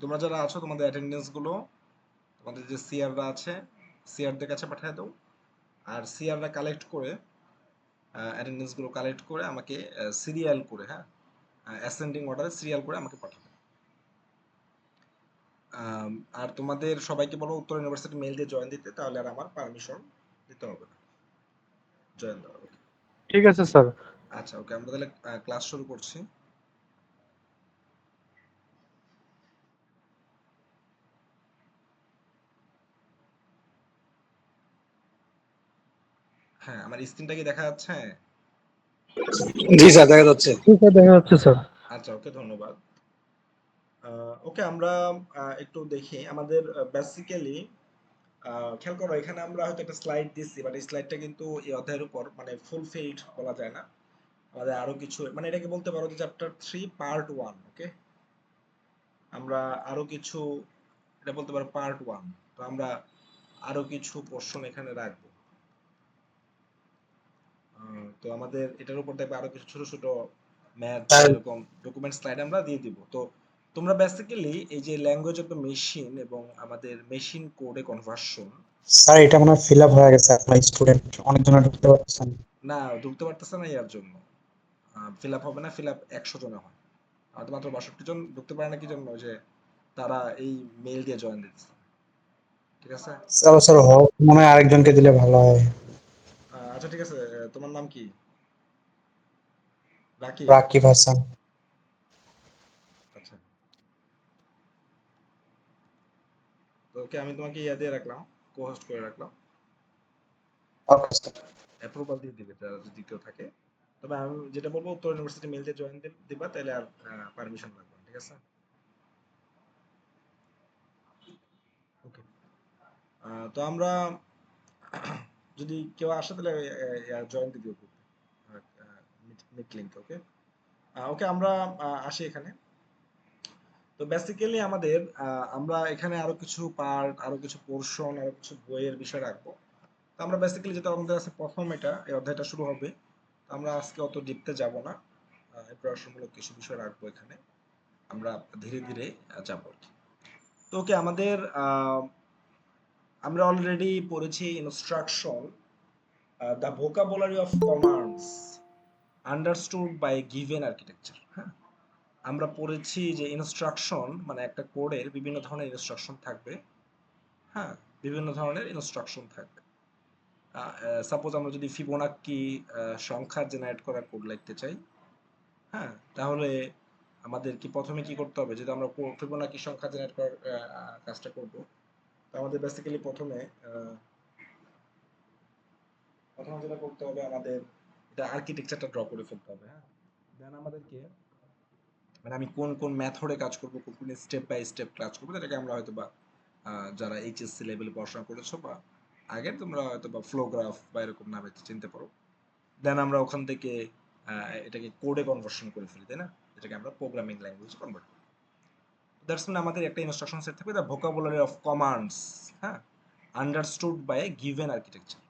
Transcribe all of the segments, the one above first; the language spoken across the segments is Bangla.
তোমরা যারা আছো তোমাদের অ্যাটেন্ডেন্স গুলো তোমাদের যে সিআররা আছে সিআরদের কাছে পাঠিয়ে দাও, আর সিআররা কালেক্ট করে অ্যাটেন্ডেন্স গুলো কালেক্ট করে আমাকে সিরিয়াল করে, হ্যাঁ, অ্যাসেন্ডিং অর্ডারে সিরিয়াল করে আমাকে পাঠাবে। আর তোমাদের সবাইকে বলো উত্তর ইউনিভার্সিটি মেইল দিয়ে জয়েন দিতে, তাহলে আর আমার পারমিশন দিতে হবে না, জয়েন দেওয়ার। ওকে, ঠিক আছে স্যার। আচ্ছা ওকে, আমরা তাহলে ক্লাস শুরু করছি। হ্যাঁ, আমার স্ক্রিনটা কি দেখা যাচ্ছে? জি স্যার, দেখা যাচ্ছে। ঠিক আছে, দেখা যাচ্ছে স্যার। আচ্ছা ওকে, ধন্যবাদ। ওকে, আমরা একটু দেখি আমাদের বেসিক্যালি খেয়াল করো, এখানে আমরা হয়তো একটা স্লাইড দিচ্ছি, বাট এই স্লাইডটা কিন্তু এই অধ্যায়ের উপর মানে ফুলফিলড বলা যায় না। আমাদের আরো কিছু, মানে এটাকে বলতে পারো যে চ্যাপ্টার 3 পার্ট 1। ওকে, আমরা আরো কিছু, এটা বলতে পারো পার্ট 1। তো আমরা আরো কিছু পোরশন এখানে রাখবো। তো আমাদের এটার উপর দেখবে আরো কিছু ছোট ছোট ম্যাথ এরকম ডকুমেন্ট স্লাইড আমরা দিয়ে দিব। তো তোমরা বেসিক্যালি এই যে ল্যাঙ্গুয়েজ অফ দ্য মেশিন এবং আমাদের মেশিন কোডে কনভার্সন। স্যার এটা মনে হয় ফিল আপ হয়ে গেছে, আপনার স্টুডেন্ট অনেকজন ঢুকতে পারছেন না, ঢুকতে পারতেছে না, এর জন্য ফিল আপ হবে না। ফিল আপ 100 জনে হয়, আমাদের মাত্র 62 জন ঢুকতে পারে না। কি জন্য? যে তারা এই মেইল দিয়ে জয়েন দিচ্ছে। ঠিক আছে, স্যার। স্যার মনে হয় আরেকজনকে দিলে ভালো হয়। আচ্ছা ঠিক আছে, তোমার নাম কি? রাকিব? রাকিব হাসান। আচ্ছা, তো ওকে, আমি তোমাকে ইয়া দিয়ে রাখলাম, কো-হোস্ট করে রাখলাম। Okay sir. অ্যাপ্রুভাল দিয়ে দিবে যদি কেউ থাকে। তবে আমি যেটা বলবো, উত্তর ইউনিভার্সিটি মেইল দিয়ে জয়েন দিবা, তাহলে আর পারমিশন লাগবে না। ঠিক আছে, ওকে। তো আমরা যদি কেউ আসে তাহলে জয়েন দিয়ে দিও মিট লিংক। ওকে, ওকে, আমরা আসি এখানে। তো বেসিক্যালি আমাদের আমরা এখানে আরো কিছু পার্ট, আরো কিছু পোরশন, আরো কিছু বইয়ের বিষয় রাখবো। তো আমরা বেসিক্যালি যেটা আমাদের আছে প্রথম, এটা এই অধ্যায়টা শুরু হবে। আমরা আজকে অত ডিপতে যাব না, প্রিপারেশনমূলক কিছু বিষয় রাখবো এখানে, আমরা ধীরে ধীরে যাবো। তো ওকে, আমাদের আমরা অলরেডি পড়েছি instruction, the vocabulary of commands understood by given architecture. হ্যাঁ, আমরা পড়েছি যে ইনস্ট্রাকশন মানে একটা কোডের বিভিন্ন ধরনের ইনস্ট্রাকশন থাকবে। হ্যাঁ, বিভিন্ন ধরনের ইনস্ট্রাকশন থাকবে। সাপোজ আমরা যদি ফিবোনাক্কি সংখ্যা জেনারেট করার কোড লিখতে চাই, হ্যাঁ, তাহলে আমাদের কি প্রথমে কি করতে হবে? যদি আমরা ফিবোনাক্কি সংখ্যা জেনারেট করার কাজটা করব, তো আমাদের বেসিক্যালি প্রথমে যেটা করতে হবে, আমাদের এটা আর্কিটেকচারটা ড্র করে ফেলতে হবে। হ্যাঁ, দেন আমাদেরকে, মানে আমি কোন কোন মেথডে কাজ করব, কোন কোন স্টেপ বাই স্টেপ কাজ করব, এটাকে আমরা হয়তো বা যারা এইচএসসি লেভেলে পড়াশোনা করেছো বা আগে, তোমরা হয়তো বা ফ্লো গ্রাফ বা এরকম নামে চিনতে পারো। দেন আমরা ওখান থেকে এটাকে কোডে কনভার্সন করে ফেলি, তাই না? এটাকে আমরা প্রোগ্রামিং ল্যাঙ্গুয়েজে কনভার্ট করি। দ্যাটস মিন আমাদের একটা ইনস্ট্রাকশন সেট থাকবে, দ্য ভোকাবুলারি অফ কমান্ডস, হ্যাঁ, understood by a given architecture.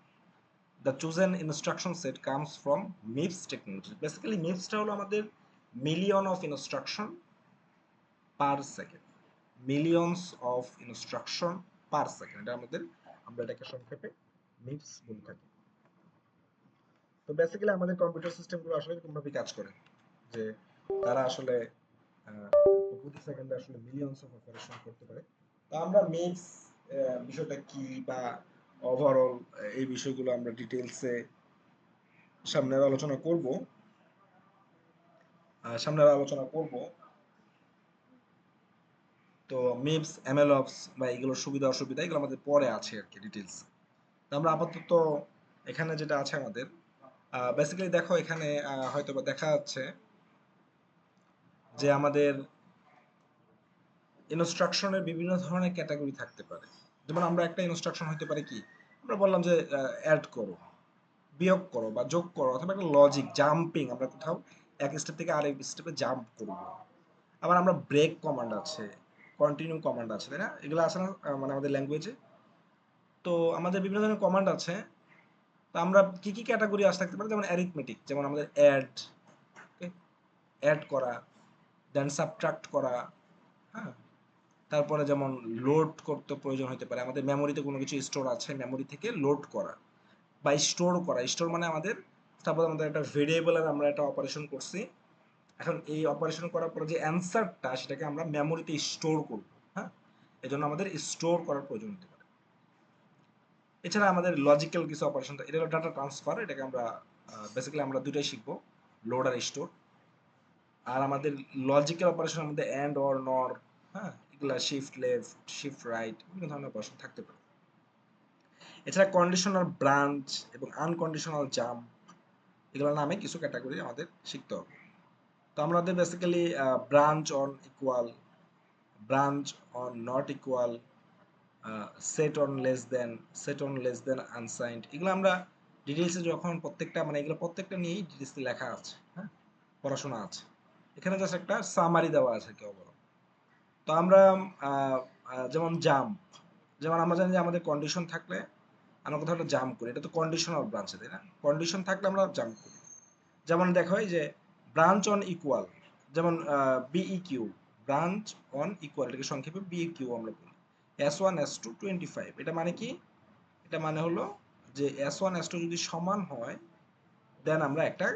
The chosen instruction set comes from MIPS technology. Basically মিপসটা হলো আমাদের million of instruction per second, millions of instruction per second, এটা আমাদের, আমরা এটাকে সংক্ষেপে মিপস বলে থাকি। তো বেসিক্যালি আমাদের কম্পিউটার সিস্টেমগুলো আসলে এরকম ভাবে কাজ করে যে তারা আসলে প্রতি সেকেন্ডে আসলে মিলিয়নস অফ অপারেশন করতে পারে। তো আমরা মিপস বিষয়টা কি বা ওভারঅল এই বিষয়গুলো আমরা ডিটেইলসে সামনে আলোচনা করব, তো মিপস, এমএলঅপস বা এগুলোর সুবিধা অসুবিধা এগুলো আমাদের পরে আছে আর কি, ডিটেইলস। তো আমরা আপাতত এখানে যেটা আছে আমাদের, বেসিক্যালি দেখো এখানে হয়তো বা দেখা যাচ্ছে যে আমাদের ইনস্ট্রাকশনের বিভিন্ন ধরনের ক্যাটাগরি থাকতে পারে। যেমন আমরা একটা ইনস্ট্রাকশন হতে পারে কি, আমরা বললাম যে অ্যাড করো, বিয়োগ করো বা যোগ করো, অথবা একটা লজিক জাম্পিং, আমরা কোথাও এক স্টেপ থেকে আরেক স্টেপে জাম্প করব। আবার আমরা ব্রেক কমান্ড আছে, কন্টিনিউ কমান্ড আছে, তাই না? এগুলো আছে না মানে আমাদের ল্যাঙ্গুয়েজে। তো আমাদের বিভিন্ন ধরনের কমান্ড আছে। তো আমরা কি কি ক্যাটাগরি আসতে থাকতে পারে, যেমন অ্যারিথমেটিক, যেমন আমাদের অ্যাড করা, দেন সাবট্রাক্ট করা, হ্যাঁ, তারপরে যেমন লোড করতে প্রয়োজন হতে পারে, আমাদের মেমোরিতে কোনো কিছু স্টোর আছে, মেমোরি থেকে লোড করা বা স্টোর করা। স্টোর মানে আমাদের সাপোজ আমাদের একটা ভেরিয়েবলের আমরা একটা অপারেশন করছি, এখন এই অপারেশন করার পরে যে অ্যান্সারটা সেটাকে আমরা মেমোরিতে স্টোর করব। হ্যাঁ, এই জন্য আমাদের স্টোর করার প্রয়োজন হতে পারে। এছাড়া আমাদের লজিক্যাল কিছু অপারেশন, এটা হলো ডাটা ট্রান্সফার, এটাকে আমরা বেসিক্যালি আমরা দুটাই শিখবো, লোড আর স্টোর। আর আমাদের লজিক্যাল অপারেশনের মধ্যে অ্যান্ড অর নর, হ্যাঁ, এগুলা শিফট লেফট শিফট রাইট বিভিন্ন ধরনের অপারেশন থাকতে পারে। এছাড়া কন্ডিশনাল ব্রাঞ্চ এবং আনকন্ডিশনাল জাম্প, এগুলোর নামে কিছু ক্যাটাগরি আমাদের শিখতে হবে। তো আমাদের basically branch on equal, branch on not equal, set on less than, set on less than unsigned, এগুলো আমরা ডিটেলসে যখন প্রত্যেকটা মানে এগুলো প্রত্যেকটা নিয়েই ডিটেলসে লেখা আছে, হ্যাঁ, পড়াশোনা আছে। এখানে জাস্ট একটা সামারি দেওয়া আছে কেবল। তো আমরা যেমন জাম্প, যেমন আমরা জানি যে আমাদের কন্ডিশন থাকলে আমরা কোথাও একটা জাম্প করি, এটা তো কন্ডিশনাল ব্রাঞ্চে, তাই না? কন্ডিশন থাকলে আমরা জাম্প করি। যেমন দেখো এই যে ব্রাঞ্চ অন ইকুয়াল, যেমন BE Q, branch on equal, এটাকে সংক্ষেপে বিই কিউ আমরা বলি। S1 S2 25, এটা মানে কি? এটা মানে হলো যে S1 S2 যদি সমান হয় দেন আমরা একটা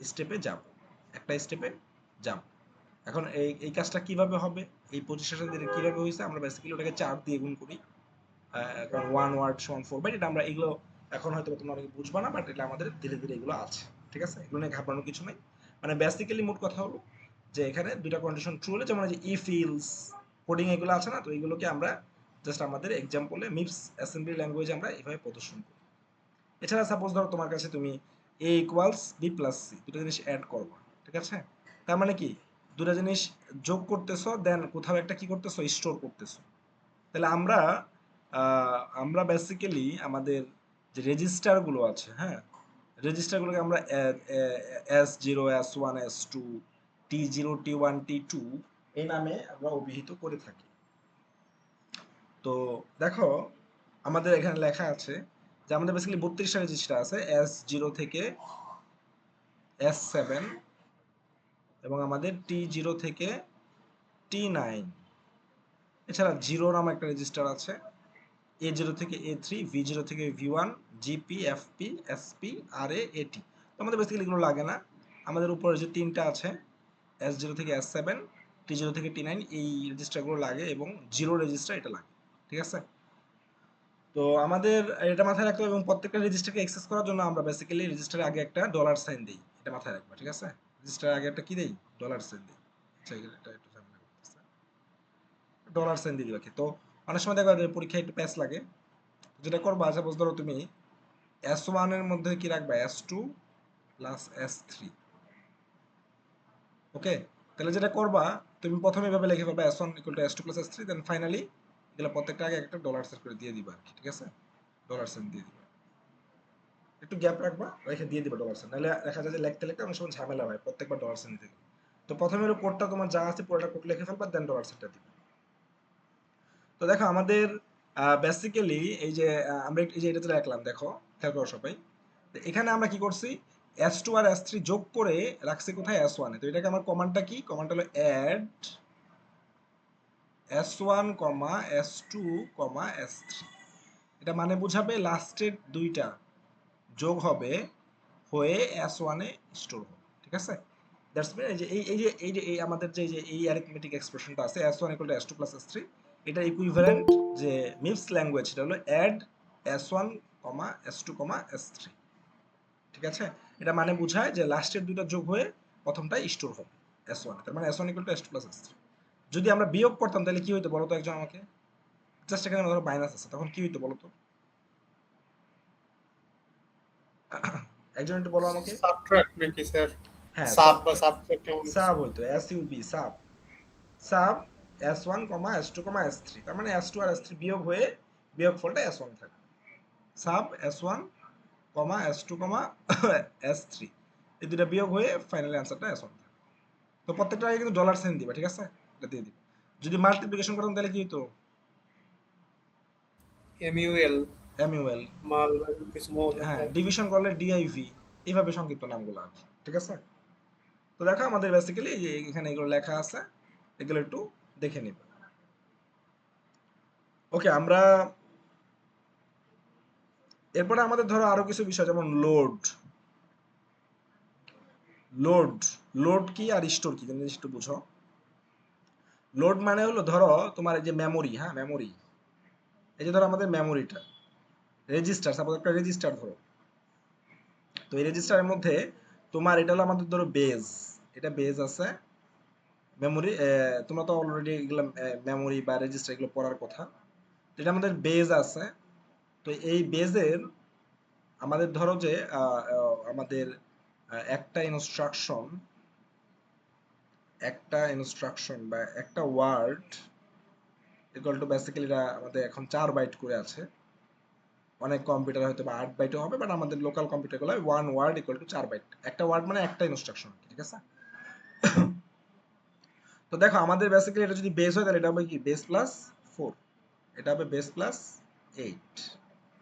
স্টেপে যাব, একটা স্টেপে যাব। এখন এই এই কাজটা কিভাবে হবে, এই 25 সাথে কিভাবে হয়েছে, আমরা বেসিক্যালি ওটাকে 4 দিয়ে গুণ করি, কারণ 1 ওয়ার্ড সমান 4 বাইট। এটা আমরা এগুলো এখন হয়তো তোমরা অনেকে বুঝবা না, বাট এটা আমাদের ধীরে ধীরে এগুলো আছে, ঠিক আছে? এগুলো নিয়ে ঘাবড়ানোর কিছু নেই। মানে বেসিক্যালি মোট কথা হলো যে এখানে দুইটা কন্ডিশন ট্রু হলে, যেমন যে ইফ ইলস কোডিং এগুলো আছে না, তো এগুলোকে আমরা জাস্ট আমাদের এক্সাম্পলে মিপস অ্যাসেম্বলি ল্যাঙ্গুয়েজে আমরা এইভাবে প্রদর্শন করি। এছাড়া সাপোজ ধরো তোমার কাছে তুমি a equals b plus c দুটো জিনিস অ্যাড করবা, ঠিক আছে? তার মানে কি, দুটো জিনিস যোগ করতেছো, দেন কোথাও একটা কি করতেছো, স্টোর করতেছো। তাহলে আমরা বেসিক্যালি আমাদের যে রেজিস্টারগুলো আছে, হ্যাঁ, রেজিস্টারগুলোকে আমরা S0 S1 S2 T0 T1 T2 এই নামে আমরা অভিহিত করে থাকি। তো দেখো আমাদের এখানে লেখা আছে যে আমাদের বেসিক্যালি 32টা রেজিস্টার আছে, S0 থেকে S7, এবং আমাদের T0 থেকে T9। এছাড়া জিরো নামে একটা রেজিস্টার আছে, A0 থেকে A3, V0 থেকে V1, GP, FP, SP, RA, AT। তো আমাদের বেসিক্যালি এগুলো লাগে না, আমাদের উপরে যে তিনটা আছে S0 থেকে S7, T0 থেকে T9, এই রেজিস্টারগুলো লাগে, এবং জিরো রেজিস্টার এটা লাগে, ঠিক আছে? তো আমাদের এটা মাথায় রাখতে হবে, এবং প্রত্যেকটা রেজিস্টারকে অ্যাক্সেস করার জন্য আমরা বেসিক্যালি রেজিস্টারের আগে একটা ডলার সাইন দিই, এটা মাথায় রাখবা, ঠিক আছে? রেজিস্টারের আগে একটা কি দেই, ডলার সাইন দিই। আচ্ছা, এটা একটু ঝামেলা করতেছে, ডলার সাইন দিয়ে দিবা কি। তো অনেক সময় দেখবা যে পরীক্ষায় একটু প্যাচ লাগে, যেটা করবা, আচ্ছা বুঝ ধরো তুমি S1 এর মধ্যে কি রাখবা, S2 প্লাস S3, ওকে? তাহলে যেটা করবা, তুমি প্রথমে এভাবে লিখে ফেলবা S1 equal to S2 plus S3, then finally এগুলো প্রত্যেকটা আগে একটা ডলার সেট করে দিয়ে দিবা আর কি, ঠিক আছে? ডলার সাইন দিয়ে দিবা, একটু গ্যাপ রাখবা, রেখে দিয়ে দিবা ডলার সাইন, নাহলে দেখা যায় যে লিখতে লিখতে অনেক সময় ঝামেলা হয় প্রত্যেকবার ডলার সাইন দিতে। তো প্রথমে হলো কোডটা তোমার যা আছে পুরোটা কোড লিখে ফেলবা, দেন ডলার সাইনটা দিবা। তো দেখো আমাদের বেসিক্যালি এই যে আমরা এই যে এটাতে রাখলাম, দেখো খেয়াল করো সবাই, তো এখানে আমরা কি করছি, S2 আর S3 যোগ করে রাখছি কোথায়, S1 এ। তো এটাকে আমার কমান্ডটা কি, কমান্ডটা হলো অ্যাড S1, S2, S3। এটা মানে বুঝাবে লাস্টের দুইটা যোগ হবে হয়ে S1 এ স্টোর হবে, ঠিক আছে? দ্যাটস মিন এই যে আমাদের যে এই অ্যারিথমেটিক এক্সপ্রেশনটা আছে S1 equal to S2 plus S3, এটা ইকুইভ্যালেন্ট যে মিপস ল্যাঙ্গুয়েজ, সেটা হলো অ্যাড S1, S2, S3, ঠিক আছে? এটা মানে বোঝায় যে লাস্টের দুইটা যোগ হয়ে প্রথমটা স্টোর হবে S1 এ, তার মানে S1 equal to S2 plus S3। যদি আমরা বিয়োগ করতাম তাহলে কি হইতো বলো তো একজন আমাকে, জাস্ট এখানে ধরো মাইনাস আছে, তখন কি হইতো বলো তো, একজন একটু বলো আমাকে। সাবট্রাক্ট নাকি স্যার? হ্যাঁ, সাব বা সাবট্রাক্ট এমন সাব হইতো, SUB, sub, sub S1, S2, S3, তার মানে S2 আর S3 বিয়োগ হয়ে বিয়োগফলটা S1 থাকে, সাব S1, S2, S3, এই দুটো বিয়োগ হয়ে ফাইনাল অ্যান্সারটা S1 থাকে। তো প্রত্যেকটা আগে কিন্তু ডলার সাইন দিবা, ঠিক আছে? এটা দিয়ে দিবা। যদি মাল্টিপ্লিকেশন করতাম তাহলে কি হতো, এমইউএল MUL। মাল বা কিছু মৌল। হ্যাঁ, ডিভিশন করলে DIV, এইভাবে সংক্ষিপ্ত নামগুলো আছে, ঠিক আছে? তো দেখো আমাদের বেসিক্যালি এই যে এখানে এগুলো লেখা আছে, এগুলো একটু দেখে নিবে। ওকে, আমরা এরপরে আমাদের ধরো আরো কিছু বিষয় যেমন লোড লোড লোড কি আর স্টোর কি তুমি একটু বুঝো। লোড মানে হলো ধরো তোমার এই যে মেমোরি, হ্যাঁ মেমোরি, এই যে ধরো আমাদের মেমোরিটা রেজিস্টার, সাপোজ একটা রেজিস্টার ধরো, তো এই রেজিস্টারের মধ্যে তোমার এটা হলো আমাদের ধরো বেজ, এটা বেজ আছে মেমোরি, তোমরা তো অলরেডি এগুলো মেমোরি বা রেজিস্টার এগুলো পড়ার কথা, এটা আমাদের বেজ আছে। তো এই বেজের আমাদের ধরো যে আমাদের একটা ইনস্ট্রাকশন বা একটা ওয়ার্ড ইকুয়াল টু বেসিক্যালি আমাদের এখন 4 বাইট করে আছে, অনেক কম্পিউটার হয়তো বা 8 বাইটও হবে, বাট আমাদের লোকাল কম্পিউটারগুলো 1 ওয়ার্ড ইকুয়াল টু 4 বাইট, একটা ওয়ার্ড মানে একটা ইনস্ট্রাকশন, ঠিক আছে। তো দেখো আমাদের বেসিক্যালি এটা যদি বেস হয় তাহলে এটা হবে কি বেস প্লাস 4, এটা হবে বেস প্লাস 8,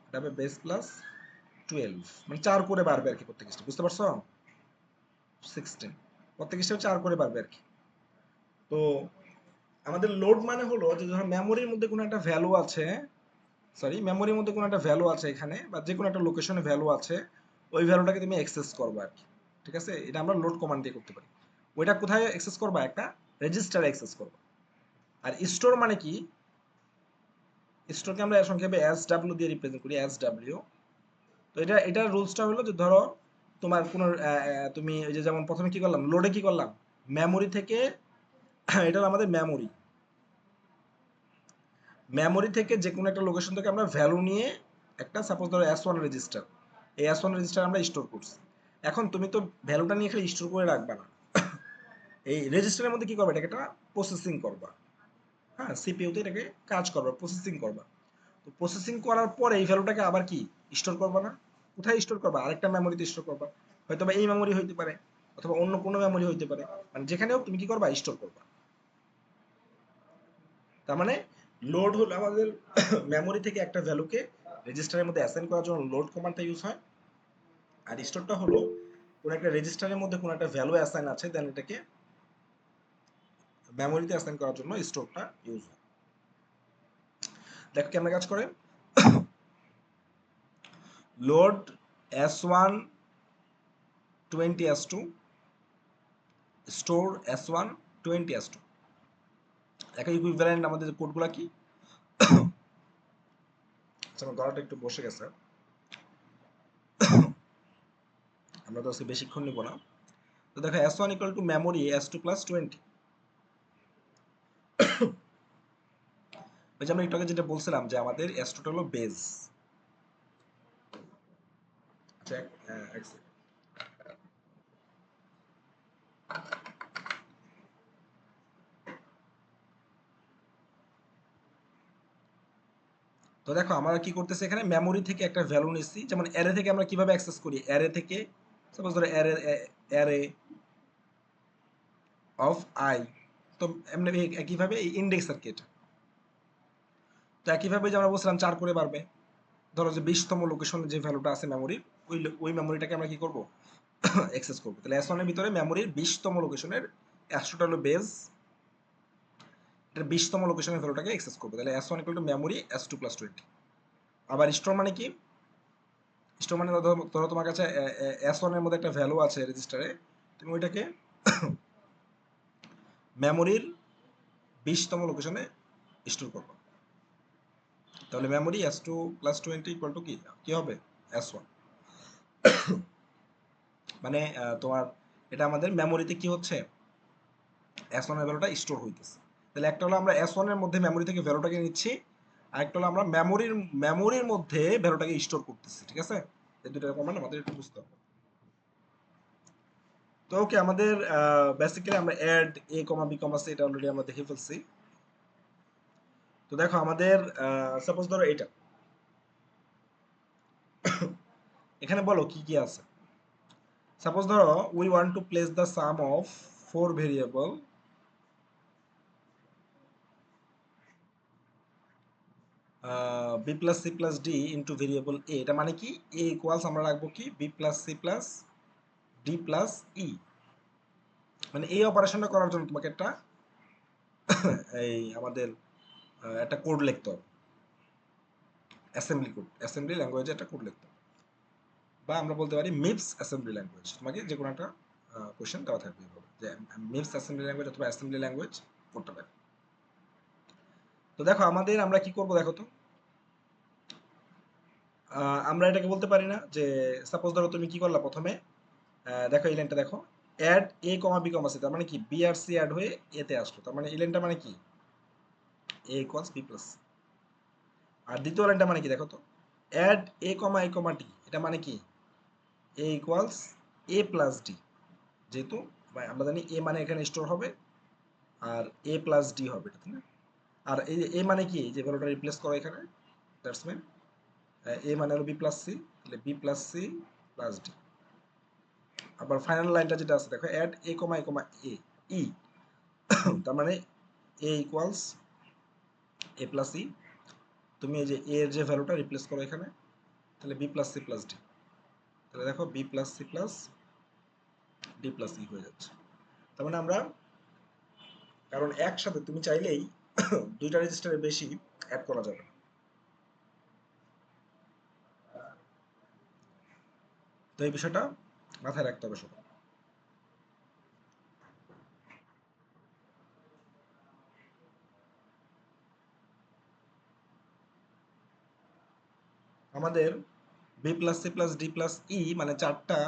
এটা হবে বেস প্লাস 12, মানে 4 করে বাড়বে আর কি প্রত্যেক স্টেপ, বুঝতে পারছো? 16 প্রত্যেক স্টেপে 4 করে বাড়বে আর কি। তো আমাদের লোড মানে হলো যে ধরো মেমোরির মধ্যে কোনো একটা ভ্যালু আছে, মেমোরির মধ্যে কোনো একটা ভ্যালু আছে এখানে, বা যে কোনো একটা লোকেশনে ভ্যালু আছে, ওই ভ্যালুটাকে তুমি অ্যাক্সেস করবে আর কি, ঠিক আছে। এটা আমরা লোড কমান্ড দিয়ে করতে পারি। ওইটা কোথায় অ্যাক্সেস করবা? একটা রেজিস্টারে অ্যাক্সেস করবা। আর স্টোর মানে কি? স্টোরকে আমরা সংক্ষেপে SW দিয়ে রিপ্রেজেন্ট করি, SW। তো এটার রুলসটা হলো যে ধরো তোমার কোনো তুমি ওই যে যেমন প্রথমে কি করলাম, লোডে কি করলাম, মেমোরি থেকে এটা হলো আমাদের মেমোরি, মেমোরি থেকে যে কোনো একটা লোকেশন থেকে আমরা ভ্যালু নিয়ে একটা সাপোজ ধরো S1 রেজিস্টার, এই S1 রেজিস্টার আমরা স্টোর করছি। এখন তুমি তো ভ্যালুটা নিয়ে খালি স্টোর করে রাখবা না, এই রেজিস্টারের মধ্যে কি করবে, এটাকে একটা প্রসেসিং করবা, হ্যাঁ সিপিইউতে এটাকে কাজ করবা, প্রসেসিং করবা। তো প্রসেসিং করার পরে এই ভ্যালুটাকে আবার কি স্টোর করবা না, কোথায় স্টোর করবা? আরেকটা মেমোরিতে স্টোর করবা, হয়তো বা এই মেমোরি হইতে পারে অথবা অন্য কোনো মেমোরি হইতে পারে, মানে যেখানেও তুমি কি করবা স্টোর করবা। তার মানে লোড হলো আমাদের মেমোরি থেকে একটা ভ্যালুকে রেজিস্টারের মধ্যে অ্যাসাইন করার জন্য লোড কমান্ডটা ইউজ হয়। আর স্টোরটা হলো কোন একটা রেজিস্টারের মধ্যে কোন একটা ভ্যালু অ্যাসাইন আছে, দেন এটাকে মেমোরিতে অ্যাসাইন করার জন্য স্টোরটা ইউজ হয়। দেখো কেমন কাজ করে। Load S1 20 S2, store S1 20 S2, একটা ইকুইভ্যালেন্ট আমাদের কোডগুলা কি। আচ্ছা আমার গলাটা একটু বসে গেছে, আমরা তো আজকে বেশিক্ষণ নিব না। তো দেখো S1 equal two memory S2 plus 20, ওই যে আমরা একটু আগে যেটা বলছিলাম যে আমাদের S2 হলো বেজ। আচ্ছা এক second। তো দেখো আমরা কি করতেছি, এখানে মেমোরি থেকে একটা ভ্যালু নিচ্ছি, যেমন অ্যারে থেকে আমরা কিভাবে অ্যাক্সেস করি, অ্যারে থেকে সাপোজ ধরো অ্যারে অফ আই, তো এমনি একইভাবে এই ইন্ডেক্স আর কি এটা। তো একইভাবে যে আমরা বলছিলাম 4 করে বাড়বে, ধরো যে 20তম লোকেশনে যে ভ্যালুটা আছে মেমোরির, ওই মেমোরিটাকে আমরা কি করব অ্যাক্সেস করব। তাহলে S1 এর ভিতরে মেমোরির 20তম লোকেশনের 100টা হলো বেজ, এটা 20তম লোকেশনের ভ্যালুটাকে অ্যাক্সেস করব। তাহলে S1 equal two memory S2 plus 20। আবার স্টোর মানে কি? স্টোর মানে ধরো তোমার কাছে S1 এর মধ্যে একটা ভ্যালু আছে রেজিস্টারে, তুমি ওইটাকে মেমোরির 20তম লোকেশনে স্টোর করবে। তাহলে memory S2 plus 20 equal to কি কি হবে S1, মানে তোমার এটা আমাদের মেমোরিতে কি হচ্ছে, S1 এর ভ্যালুটা স্টোর হইতেছে। তাহলে একটা হলো আমরা S1 এর মধ্যে মেমোরি থেকে ভ্যালুটাকে নিচ্ছি, আর একটা হলো আমরা মেমোরির মধ্যে ভ্যালুটাকে স্টোর করতেছি, ঠিক আছে। এই দুটো কমান্ড আমাদের একটু বুঝতে হবে। তো ওকে, আমাদের বেসিক্যালি আমরা add a comma b comma c এটা অলরেডি আমরা দেখে ফেলছি। তো দেখো আমাদের সাপোজ ধরো এটা এখানে বলো কি কি আছে। সাপোজ ধরো we want to place the some of 4 variable b plus c plus d into variable a, এটা মানে কি a ইকুয়ালস আমরা রাখবো কি b plus c plus d plus e, মানে এই অপারেশনটা করার জন্য তোমাকে একটা এই আমাদের একটা কোড লিখতে হবে। অ্যাসেম্বলি ল্যাঙ্গুয়েজে একটা কোড লিখতে হবে। বা আমরা বলতে পারি মিপস অ্যাসেম্বলি ল্যাঙ্গুয়েজ। তোমাকে যে কোনো একটা কোশ্চেন দেওয়া থাকবে এইভাবে যে মিপস অ্যাসেম্বলি ল্যাঙ্গুয়েজ অথবা অ্যাসেম্বলি ল্যাঙ্গুয়েজ কোডটা দেখো। তো দেখো আমরা কি করব দেখো তো, আমরা এটাকে বলতে পারি না যে সাপোজ ধরো তুমি কি করলা প্রথমে, দেখো এই লাইনটা দেখো, add A comma B comma C, তার মানে কি বি আর সি অ্যাড হয়ে এতে আসলো, তার মানে এই লাইনটা মানে কি এ ইকুয়ালস বি প্লাস। আর দ্বিতীয় লাইনটা মানে কি দেখো তো, অ্যাড এ কমা ডি, এটা মানে কি এ ইকুয়ালস এ প্লাস ডি। যেহেতু আমরা জানি এ মানে এখানে স্টোর হবে আর এ প্লাস ডি হবে, ঠিক না? আর এই এ মানে কি যে ভ্যালুটা রিপ্লেস করো এখানে, দ্যাটস মিন এ মানে হলো বি প্লাস সি, তাহলে B plus C plus D. আবার ফাইনাল লাইনটা যেটা আছে দেখো, অ্যাড এ কমা এ ই, তার মানে এ ইকুয়ালস এ প্লাস ই। তুমি এই যে এ এর যে ভ্যালুটা রিপ্লেস করো এখানে, তাহলে B plus C plus D. তাহলে দেখো B plus C plus D plus E হয়ে যাচ্ছে। তার মানে আমরা, কারণ একসাথে তুমি চাইলেই দুইটা রেজিস্টারের বেশি অ্যাড করা যাবে না। তো এই বিষয়টা মাথায় রাখতে হবে সবাই। আমাদের B plus C plus D plus E মানে চারটা,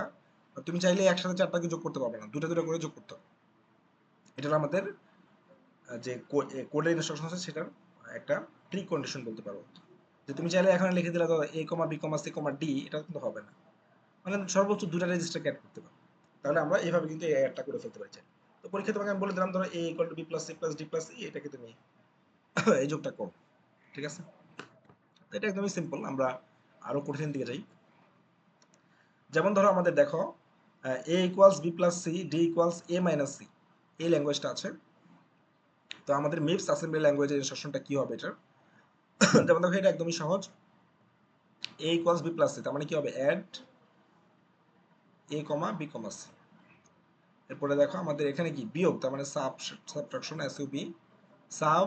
তুমি চাইলে একসাথে চারটাকে যোগ করতে পারবে না, দুটা দুটা করে যোগ করতে হবে। এটা হলো আমাদের যে কোডের ইনস্ট্রাকশন আছে সেটার একটা প্রি কন্ডিশন বলতে পারো। যে তুমি চাইলে এখানে লিখে দিলে ধরো এ comma B comma c comma D, এটা কিন্তু হবে না, মানে সর্বোচ্চ দুটা রেজিস্টারকে অ্যাড করতে পারো। তাহলে আমরা এইভাবে কিন্তু এই অ্যাডটা করে ফেলতে পারি। তো পরীক্ষা তোমাকে আমি বলে দিলাম ধরো A equal to B plus C plus D plus E, এটাকে তুমি এই যোগটা করো, ঠিক আছে? তো এটা একদমই সিম্পল। আমরা আরো কঠিন দিকে যাই। যেমন ধরো আমাদের দেখো A equals B plus C D equals A minus C, এই ল্যাঙ্গুয়েজটা আছে। তো আমাদের মিপস অ্যাসেম্বলি ল্যাঙ্গুয়েজের ইনস্ট্রাকশনটা কি হবে এটার? যেমন দেখো এটা একদমই সহজ, A equals B plus C, তার মানে কি হবে add A comma B comma C. এরপরে দেখো আমাদের এখানে কি বিয়োগ, তার মানে subtraction S U B, sub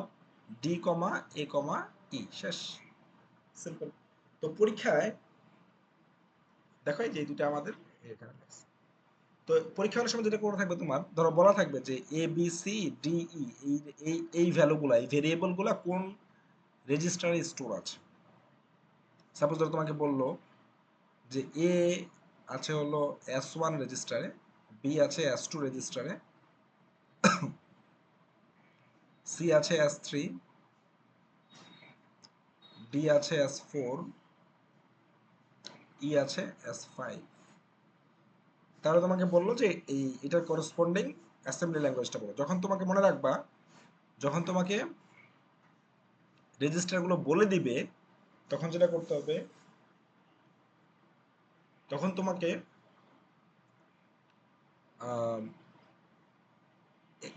D comma A comma E, শেষ, সিম্পল। তো পরীক্ষায় দেখো এই যে দুটো আমাদের এখানে আছে। তো পরীক্ষা হওয়ার সময় যেটা করা থাকবে তোমার, ধরো বলা থাকবে যে এ বি সি ডি ই, এই ভ্যালুগুলা, এই ভেরিয়েবলগুলা কোন রেজিস্টারে স্টোর আছে। সাপোজ ধরো তোমাকে বললো যে এ আছে হলো S1 রেজিস্টারে, বি আছে S2 রেজিস্টারে, সি আছে S3, ডি আছে S4, ই আছে S5। তাহলে তোমাকে বললো যে এই এটার করেসপন্ডিং অ্যাসেম্বলি ল্যাঙ্গুয়েজটা বলো। যখন তোমাকে মনে রাখবা, যখন তোমাকে রেজিস্টারগুলো বলে দিবে, তখন যেটা করতে হবে, তখন তোমাকে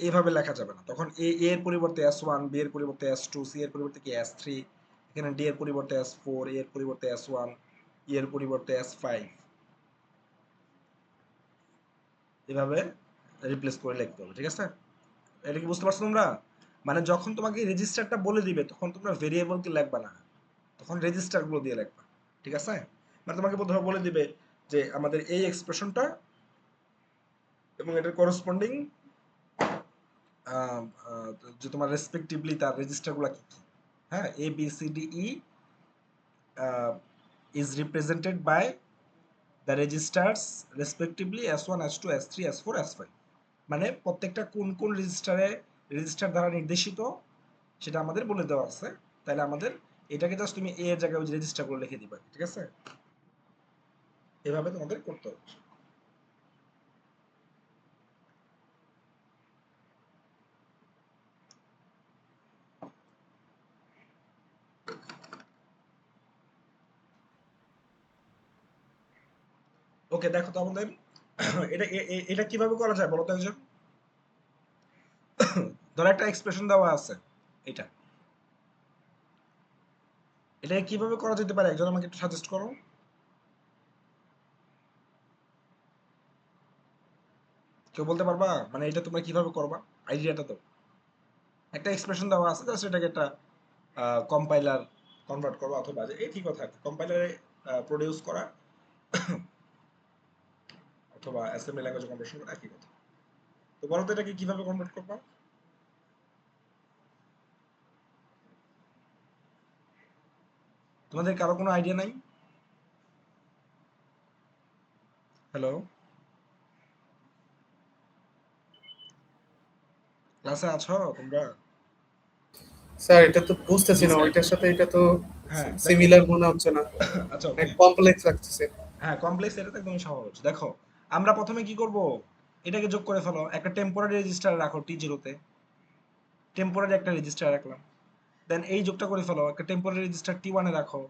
এইভাবে লেখা যাবে না। তখন এর পরিবর্তে S1, বি এর পরিবর্তে S2, সি এর পরিবর্তে কি S3, এখানে ডি এর পরিবর্তে S4, এর পরিবর্তে S1, ই এর পরিবর্তে S5, এভাবে রিপ্লেস করে লিখতে হবে, ঠিক আছে? এটা কি বুঝতে পারছো তোমরা? মানে যখন তোমাকে রেজিস্টারটা বলে দিবে তখন তোমরা ভেরিয়েবলকে লিখবা না, তখন রেজিস্টারগুলো দিয়ে লিখবা, ঠিক আছে? মানে তোমাকে প্রথমে বলে দিবে যে আমাদের এই এক্সপ্রেশনটা এবং এটার করেসপন্ডিং যে তোমার রেসপেক্টিভলি তার রেজিস্টারগুলো কি কি। হ্যাঁ, A B C D E is represented by the registers respectively S1 S2 S3 S4 S5, মানে প্রত্যেকটা কোন কোন রেজিস্টার দ্বারা নির্দেশিত সেটা আমাদের বলে দেওয়া আছে। তাহলে আমাদের এটাকে জাস্ট তুমি এ এর জায়গায় ওই রেজিস্টারগুলো লিখে দিবা, ঠিক আছে? এভাবে তোমাদের করতে হবে। ওকে, দেখো তো আমাদের এটা কিভাবে করা যায় বলো তো একজন? ধরো একটা এক্সপ্রেশন দেওয়া আছে, এটা এটা কিভাবে করা যেতে পারে একজন আমাকে একটু সাজেস্ট করো। কেউ বলতে পারবা? মানে এটা তোমরা কিভাবে করবা, আইডিয়াটা তো। একটা এক্সপ্রেশন দেওয়া আছে, জাস্ট এটাকে একটা কনভার্ট করবা অথবা যে এই ঠিক কথা কম্পাইলারে প্রোডিউস করা অথবা অ্যাসেম্বলি ল্যাঙ্গুয়েজে কনভার্সন করা একই কথা। তো বলো তো এটাকে কিভাবে কনভার্ট করবা? তোমাদের কারো কোনো আইডিয়া নাই? হ্যালো, ক্লাসে আছো তোমরা? স্যার এটা তো বুঝতেছি না, ওইটার সাথে এটা তো হ্যাঁ দেখো, সিমিলার মনে হচ্ছে না, আচ্ছা ওকে, কমপ্লেক্স লাগতেছে। হ্যাঁ কমপ্লেক্স, এটা তো একদম সহজ। দেখো আমরা প্রথমে কি করব, এটাকে যোগ করে ফেলো, একটা টেম্পোরারি রেজিস্টার রাখো টি0 তে, টেম্পোরারি একটা রেজিস্টার রাখলাম। দেন এই যোগটা করে ফেলো, একটা টেম্পোরারি রেজিস্টার টি1 এ রাখো,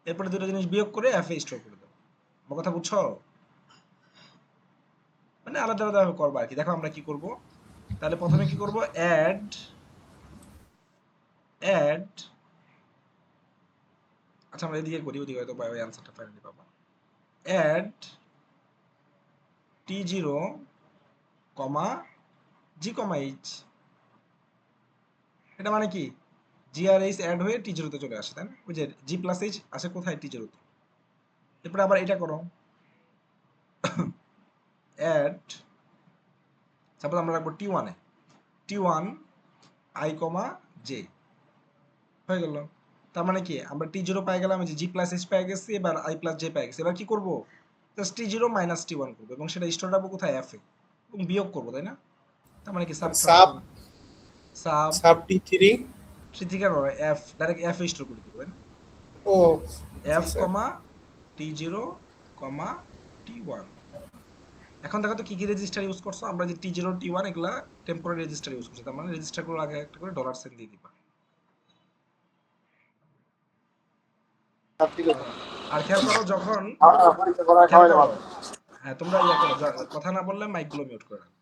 এরপরে দুটো জিনিস বিয়োগ করে এফ এ স্টোর করে দাও। আমার কথা বুঝছো? মানে আলাদা আলাদা ভাবে করবা আর কি। দেখো আমরা কি করব, তাহলে প্রথমে কি করব, অ্যাড অ্যাড আচ্ছা আমরা এদিকে করি, ওদিকে হয়তো ওই অ্যানসারটা ফাইনালি পাবো। অ্যাড টি0 কমা জি কমা এইচ, এটা মানে কি জি আর এইচ অ্যাড হয়ে টি0 তে চলে আসে, তাই না? ওই যে জি প্লাস এইচ আসে কোথায়, টি0 তে। এরপরে আবার এটা করো, অ্যাড সাপোজ আমরা রাখবো টি1 এ, টি1 আই কমা জে, হয়ে গেল। তার মানে কি আমরা টি0 পাই গেলাম, যে জি প্লাস এইচ পাই গেছি, এবার আই প্লাস জে পাই গেছি। এবার কি করব, জাস্ট টি0 মাইনাস টি1 করবো এবং সেটা স্টোর রাখবো কোথায়, এফ এ, এবং বিয়োগ করবো, তাই না? তার মানে কি sub subtraction, sub sub T three. Three থেকে এফ ডাইরেক্ট এফ স্টোর করে দিবো, তাই না? ও জি এফ স্যার। কমা টি0 কমা টি1। এখন দেখো তো কি কি রেজিস্টার ইউজ করছো, আমরা যে টি0 টি1 এগুলা টেম্পোরারি রেজিস্টার ইউজ করছি, তার মানে রেজিস্টার গুলো আগে একটা করে ডলার সাইন দিয়ে দিবা। আর খেয়াল করো যখন, খেয়াল করো, হ্যাঁ তোমরা ইয়া করো, কথা না বললে মাইক গুলো মিউট করে রাখো।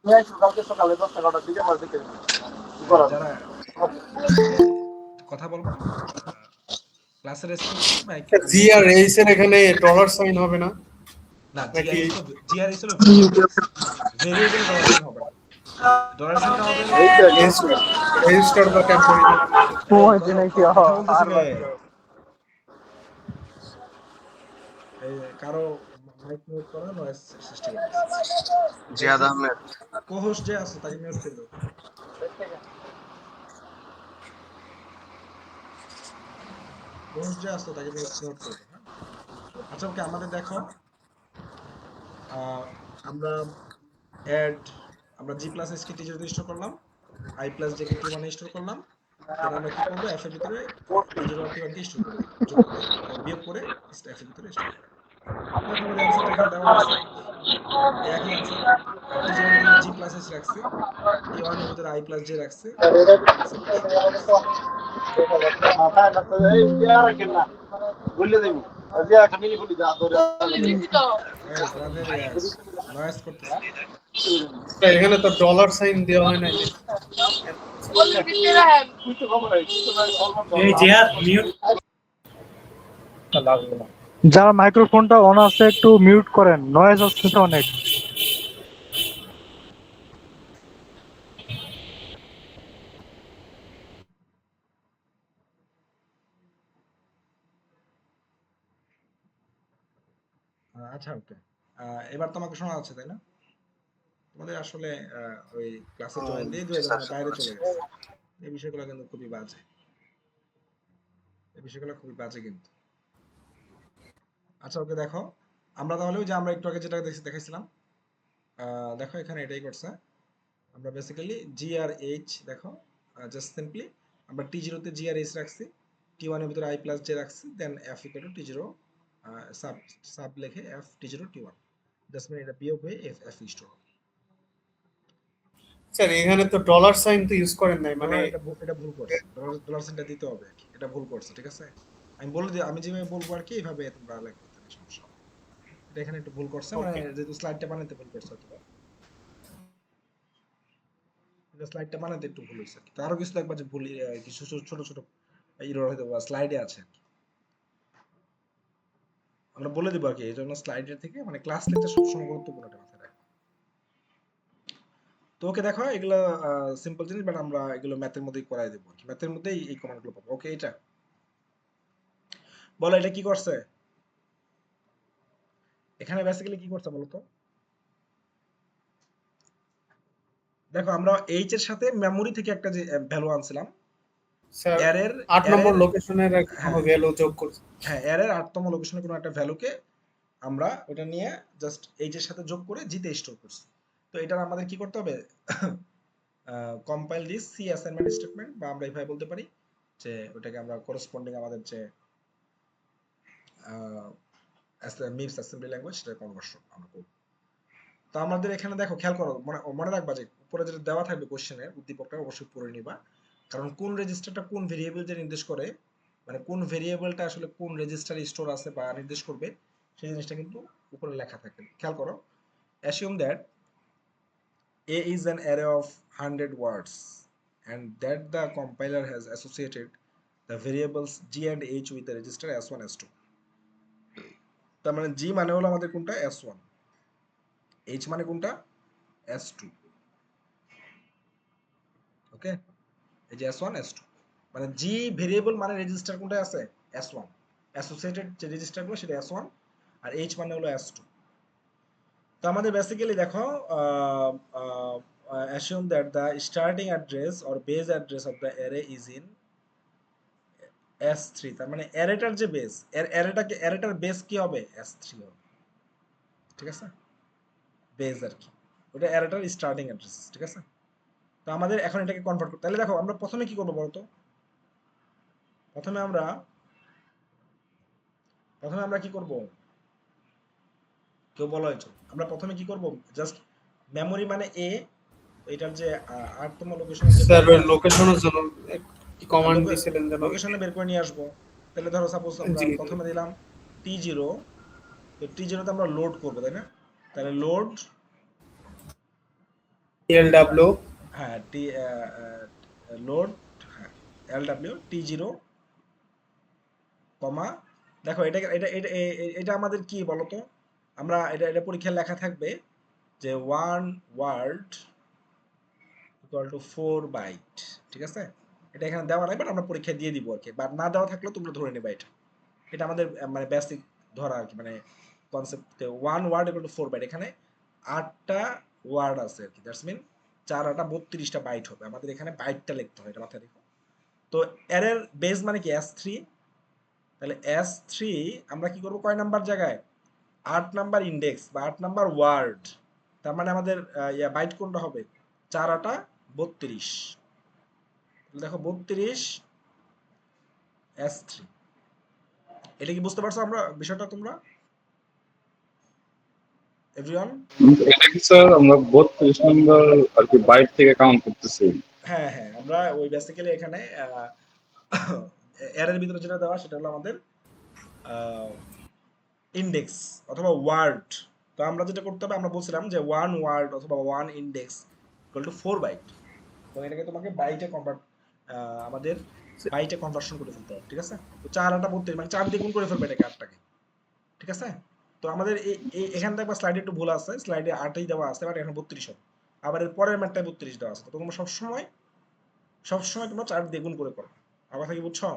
যারা কথা বলবা না, ক্লাসে রেসপন্স করো, মাইক জি আনমিউট আর করে। এইচ এর এখানে ডলার সাইন হবে না না নাকি? জিআরএস হলো ভেরিয়েবলস, ভেরিয়েবল ডলার সাইন হবে না। ডলার সাইনটা হবে হলো, রেজিস্টার বা টেম্পোরারি। এই কথা বলতেছি কে? এই কারো মাইক মিউট করা নয়েজ সৃষ্টি করতেছে। জিয়াদ আহমেদ। কোহোস্ট যে আছে তাকে মিউট করে দাও। কোহোস্ট যে আছে তাকে মিউট করে দাও, হ্যাঁ? আচ্ছা ওকে, আমাদের দেখো আমরা অ্যাড, আমরা জি প্লাস এস কে টি0 তে স্টোর করলাম, I plus J K T one এ স্টোর করলাম। দেন আমরা কি করব, এফ এর ভিতরে টি0 আর টি1 কে স্টোর করে দিব, যোগ করে বিয়োগ করে এফ এর ভিতরে স্টোর করে। দেখো আমাদের অ্যানসারটা এখানে দেওয়া আছে, এই একই অ্যানসার। টি0 এর ভিতরে জি প্লাস এস রাখছি, টি1 এর ভিতরে আই প্লাস জে রাখছি, অ্যানসারটা শো করতেছে। এই তোমাদের নয়েজ করতেছে। এখানে তো ডলার সাইন দেওয়া হয় না। যারা মাইক্রোফোনটা অন আছে একটু মিউট করেন, নয়েজ আসছে অনেক। আচ্ছা ওকে, এবার তোমাকে শোনা যাচ্ছে তাই না? তোমাদের আসলে ওই ক্লাসে জয়েন দিয়ে দুই একজন বাইরে চলে গেছে। এই বিষয়গুলো কিন্তু খুবই বাজে, এই বিষয়গুলো খুবই বাজে কিন্তু। আচ্ছা ওকে, দেখো আমরা তাহলে ওই যে আমরা একটু আগে যেটা দেখাইছিলাম, দেখো এখানে এটাই করছে। আমরা বেসিক্যালি জি আর এইচ, দেখো জাস্ট সিম্পলি আমরা টি0 তে জি আর এইচ রাখছি, টি1 এর ভিতরে আই প্লাস জে রাখছি, দেন এফ ইকুয়াল টু টি0 সাব সাব লিখে এফ টি0 টি1, জাস্ট মানে এটা বিয়োগ হয়ে এফ এফ স্টোর হবে। স্যার এখানে তো ডলার সাইন তো ইউজ করেন নাই, মানে এটা ভুল করছে, ডলার সাইনটা দিতে হবে আর কি, এটা ভুল করছে, ঠিক আছে? আমি বলে দিই, আমি যেভাবে বলবো আর কি এইভাবে তোমরা লিখবে, তাহলে সমস্যা হবে না। এটা এখানে একটু ভুল করছে, মানে যেহেতু স্লাইডটা বানাতে ভুল করছে অথবা এটা স্লাইডটা বানাতে একটু ভুল হয়েছে, তো আরো কিছু দেখবা যে ভুল কিছু ছোট ছোট এরর হয়তো বা স্লাইডে আছে আর কি। আমরা বলে দিব আর কি, এই জন্য স্লাইডের থেকে মানে ক্লাস লেকচার সবসময় গুরুত্বপূর্ণ, এটা মাথায় রাখো। তো ওকে দেখো এগুলো সিম্পল জিনিস, বাট আমরা এগুলো ম্যাথের মধ্যেই করাই দেবো আর কি, ম্যাথের মধ্যেই এই কমান্ডগুলো পাবো। ওকে, এটা বলো এটা কি করছে? এখানে বেসিক্যালি কি করছে বলো তো? দেখো আমরা এইচ এর সাথে মেমোরি থেকে একটা যে ভ্যালু আনছিলাম, স্যার অ্যারের 8 নম্বর অ্যারের লোকেশনের কোনো হ্যাঁ ভ্যালু যোগ করছে। হ্যাঁ অ্যারের 8তম লোকেশনে কোনো একটা ভ্যালুকে আমরা ওটা নিয়ে জাস্ট এইচ এর সাথে যোগ করে জিতে স্টোর করছি। তো এটা আমাদের কি করতে হবে? Compile this C assignment statement, বা আমরা এইভাবে বলতে পারি যে ওটাকে আমরা করসপন্ডিং আমাদের যে মিপস অ্যাসেম্বলি ল্যাঙ্গুয়েজ সেটা কনভার্সন আমরা করব। তো আমাদের এখানে দেখো খেয়াল করো, মনে মনে রাখবা যে উপরে যেটা দেওয়া থাকবে কোশ্চেনের উদ্দীপকটা অবশ্যই পড়ে নিবা, কারণ কোন রেজিস্টারটা কোন ভেরিয়েবল যে নির্দেশ করে, মানে কোন ভেরিয়েবলটা আসলে কোন রেজিস্টারে স্টোর আছে বা নির্দেশ করবে সেই জিনিসটা কিন্তু উপরে লেখা থাকে। খেয়াল করো, assume that a is an array of 100 words and that the compiler has associated the variables g and h with the register s1 s2। তার মানে g মানে হলো আমাদের কোনটা s1, h মানে কোনটা s2। ওকে, এই যে s1 s2 মানে g ভেরিয়েবল মানে রেজিস্টার কোনটা আছে s1, অ্যাসোসিয়েটেড যে রেজিস্টারগুলো সেটা s1, আর h মানে হলো s2। তো আমাদের বেসিক্যালি দেখো assume that the starting address or base address of the array is in s3। তার মানে অ্যারেটার যে বেস, অ্যারেটার বেস কি হবে s3 হবে, ঠিক আছে, বেস আর কি, ওটা অ্যারেটার স্টার্টিং অ্যাড্রেস, ঠিক আছে। তো আমাদের এখন এটাকে কনভার্ট করতে, তাহলে দেখো আমরা প্রথমে কি করবো বলতো? প্রথমে আমরা কি করব? কেউ বলো হয়েছে, আমরা প্রথমে কি করব? জাস্ট মেমোরি মানে এ, এটার যে 8তম লোকেশনের যে স্যার ভ্যালুটা, লোকেশনের জন্য কি কমান্ড দিছিলেন যেন? লোকেশনে বের করে নিয়ে আসবো। তাহলে ধরো সাপোজ আমরা জি জি। প্রথমে দিলাম T0, তো T0 তে আমরা লোড করব, তাই না? তাহলে লোড, এলডব্লিউ হ্যাঁ টি লোড, হ্যাঁ LW T0 কমা, দেখো এটা এটা এটা এটা আমাদের কি বলতো? আমরা এটা পরীক্ষায় লেখা থাকবে যে 1 ওয়ার্ড ইকুয়াল টু 4 বাইট, ঠিক আছে। এটা এখানে দেওয়া নাই, বাট আমরা পরীক্ষায় দিয়ে দিব আর কি, বা না দেওয়া থাকলেও তোমরা ধরে নেবে এটা। এটা আমাদের মানে বেসিক ধরা আর কি, মানে concept 1 word equal to 4 byte. এখানে 8টা ওয়ার্ড আছে আর কি, দ্যাটস মিন 4 8 32টা বাইট হবে। আমাদের এখানে বাইটটা লিখতে হয়, এটা মাথায় রেখো। তো অ্যারের বেস মানে কি s3, তাহলে s3 আমরা কি করব কয় নাম্বার জায়গায়? 8 নাম্বার ইন্ডেক্স বা 8 নাম্বার ওয়ার্ড। তার মানে আমাদের বাইট কোনটা হবে? 4 8 32। দেখো 32 s3। এটা কি বুঝতে পারছো আমরা বিষয়টা তোমরা এভরিওয়ান? এটা কি স্যার আমরা 32 নম্বর আর কি বাইট থেকে কাউন্ট করতেছি? হ্যাঁ হ্যাঁ, আমরা ওই বেসিক্যালি এখানে এর ভিতরে যেটা দেওয়া সেটা হলো আমাদের ইন্ডেক্স অথবা ওয়ার্ড। তো আমরা যেটা করতে হবে, আমরা বলছিলাম যে 1 ওয়ার্ড অথবা 1 ইন্ডেক্স ইকুয়াল টু 4 বাইট। তো এটাকে তোমাকে বাইটে কনভার্ট, আমাদের বাইটে কনভার্সন করে ফেলতে হবে, ঠিক আছে। তো 4 8 32 মানে 4 দিয়ে গুণ করে ফেলবে এটাকে 8টাকে, ঠিক আছে। তো আমাদের এখানে দেখবা স্লাইডে একটু ভুল আছে, স্লাইডে 8ই দেওয়া আছে বাট এখানে 32 হবে। আবার এর পরের ম্যাটটায় 32 দেওয়া আছে। তো তোমরা সবসময় তোমরা 4 দিয়ে গুণ করে করো। আমার কথা কি বুঝছো?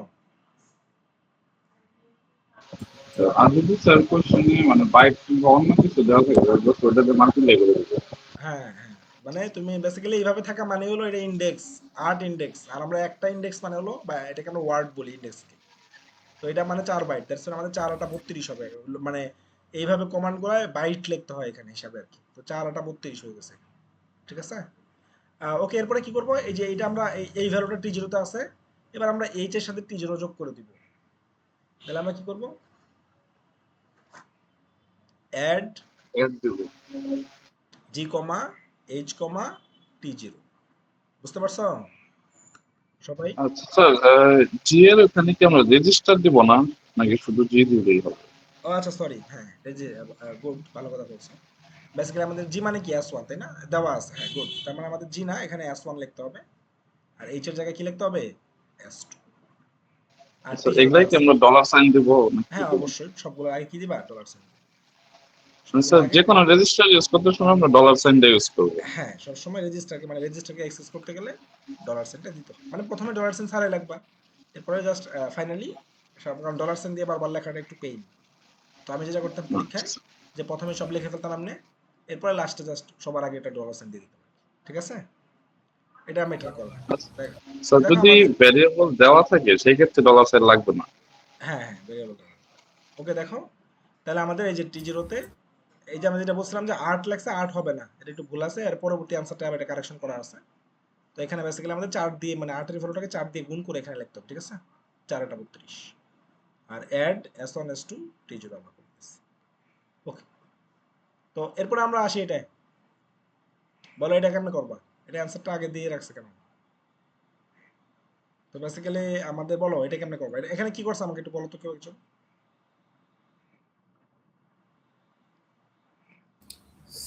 আর যদি স্যার কোশ্চেনে মানে বাইট কিংবা অন্য কিছু দেওয়া থাকে জাস্ট ওটাতে মাল্টিপ্লাই করে দিবে। হ্যাঁ হ্যাঁ, মানে তুমি বেসিক্যালি এইভাবে থাকা মানে হলো এটা ইন্ডেক্স, 8 ইন্ডেক্স, আর আমরা একটা ইন্ডেক্স মানে হলো, বা এটাকে আমরা ওয়ার্ড বলি ইন্ডেক্সকে। তো এটা মানে 4 বাইট, দ্যাটস আমাদের 4 8 32 হবে। মানে এইভাবে কমান্ড করায় বাইট লিখতে হয় এখানে হিসাবে আর কি। তো 4 8 32 হয়ে গেছে, ঠিক আছে। ওকে, এরপরে কি করব? এই যে এটা আমরা এই ভ্যালুটা T0 তে আছে, এবার আমরা H এর সাথে T0 যোগ করে দিব। তাহলে আমরা কি করব? অ্যাড এর দিবে। G, H, T0। বুঝতে পারছো সবাই? আচ্ছা স্যার, জি এর ওখানে কি আমরা রেজিস্টার দিব না নাকি শুধু জি দিলেই হবে? ও আচ্ছা সরি, হ্যাঁ এই যে গুড, ভালো কথা বলছো। বেসিক্যালি আমাদের জি মানে কি s1, তাই না? দেওয়া আছে, হ্যাঁ গুড। তার মানে আমাদের জি না, এখানে s1 লিখতে হবে, আর এইচ এর জায়গায় কি লিখতে হবে? s2। আর আচ্ছা T0 এগুলাই কি আছে। আমরা ডলার সাইন দিব নাকি কি হ্যাঁ দিব? অবশ্যই, সবগুলোর আগে কি দিবা? Dollar sign. মানে সবগুলোর স্যার আগে, যে কোনো রেজিস্টার ইউজ করতে সময় আমরা ডলার সাইনটা ইউজ করব। হ্যাঁ সবসময় রেজিস্টারকে অ্যাক্সেস করতে গেলে ডলার সাইনটা দিতে হবে। মানে প্রথমে ডলার সাইন ছাড়াই লাগবা, এরপরে জাস্ট ফাইনালি সব কারণ ডলার সাইন দিয়ে বারবার লেখাটা একটু পেইন। তো আমি যেটা করতাম পরীক্ষায় যে প্রথমে সব লিখে ফেলতাম আমনে, এরপরে লাস্টে জাস্ট সবার আগে একটা ডলার সাইন দিয়ে দিতাম, ঠিক আছে? এটা ম্যাটার করে না। স্যার দেখো যদি আমাদের, ভ্যারিয়েবল দেওয়া থাকে সেই ক্ষেত্রে ডলার সাইন লাগবে না। হ্যাঁ হ্যাঁ ভেরিয়েবল। ওকে দেখো, তাহলে আমাদের এই যে টি0তে এই যে আমি যেটা বলছিলাম যে 8 লেখছে, 8 হবে না, এটা একটু ভুল আছে, এর পরবর্তী আনসারটা আবার এটা কারেকশন করা আছে। তো এখানে বেসিক্যালি আমাদের 4 দিয়ে মানে 8 এর ভ্যালুটাকে 4 দিয়ে গুণ করে এখানে লিখতে হবে, ঠিক আছে? 4 এটা 32 আর অ্যাড s1 s2 টি0 আমরা করতেছি। ওকে, তো এরপরে আমরা আসি এটায়, বলো এটা কেমনে করবা? এটা অ্যানসারটা আগে দিয়ে রাখছে কেন? তো বেসিক্যালি আমাদের বলো এটা কেমনে করবা, এখানে কি করছে আমাকে একটু বলো তো কেউ একজন।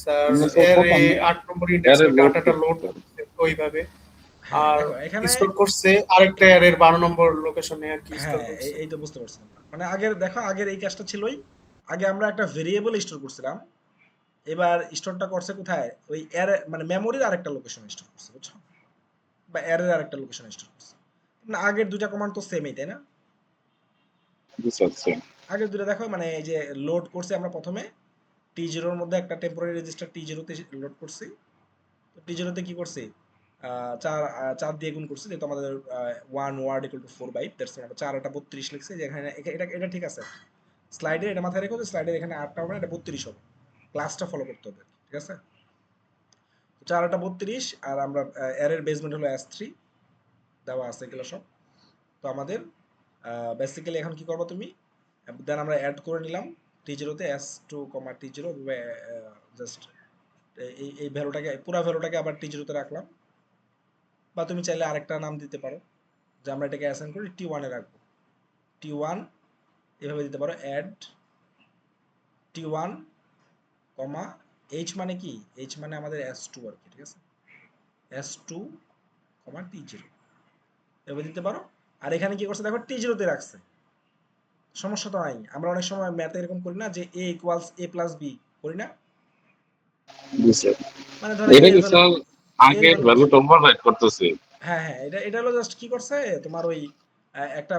স্যার স্যার এর প্রথম 8 নম্বর ইন্ডেক্সে এর লোড ডাটাটা লোড করছে ওইভাবে, হ্যাঁ আর দেখো এখানে, স্টোর করছে আরেকটা এর 12 নম্বর লোকেশনে আর কি স্টোর হ্যাঁ করছে। এই তো বুঝতে পারছিলাম না। মানে আগের দেখো আগের এই কাজটা ছিলই, আগে আমরা একটা ভেরিয়েবল স্টোর করছিলাম, এবার স্টোরটা করছে কোথায়, ওই এর মানে মেমোরির আরেকটা লোকেশন স্টোর করছে, বুঝছো? বা এর আরেকটা লোকেশন স্টোর করছে। না আগের দুইটা কমান্ড তো সেমই, তাই না? বুঝতে আগের দুটো দেখো মানে এই যে লোড করছি আমরা প্রথমে টি0 এর মধ্যে একটা টেম্পোরারি রেজিস্টার টি0 তে লোড করছি। তো টি0 তে কি করছি, 4 দিয়ে গুণ করছি, যেহেতু আমাদের 1 word equal to 4 byte, that's আমরা 4 এটা 32 লিখছি, যে এখানে এটা এটা ঠিক আছে। স্লাইডে এটা মাথায় রেখো যে স্লাইডে এখানে 8টা হবে না, এটা 32 হবে, ক্লাসটা ফলো করতে হবে, ঠিক আছে? তো 4 এটা 32 আর আমরা এর বেসমেন্ট হলো s3 দেওয়া আছে এগুলো সব। তো আমাদের বেসিক্যালি এখন কি করবো তুমি, দেন আমরা অ্যাড করে নিলাম টি0তে s2 টি0, জাস্ট এই ভ্যালুটাকে পুরো ভ্যালুটাকে আবার টি0তে রাখলাম, বা তুমি চাইলে আরেকটা নাম দিতে পারো, যে আমরা এটাকে অ্যাসাইন করি টি1 এ রাখবো, টি1 এভাবে দিতে পারো, অ্যাড টি1 কমা এইচ মানে কি, এইচ মানে আমাদের s2 আর কি, ঠিক আছে? s2 টি0 এভাবে দিতে পারো। আর এখানে কি করছে দেখো টি0তে রাখছে, সমস্যা তো নাই। আমরা অনেক সময় ম্যাথে এরকম করি না যে a equals a plus b, করি না? বুঝছে। মানে ধরো এটা এর কি ভ্যালু, স্যার এর আগের ভ্যালু, ভ্যালুটা ওভাররাইট করতেছে? হ্যাঁ হ্যাঁ এটা হলো জাস্ট কি করছে তোমার ওই একটা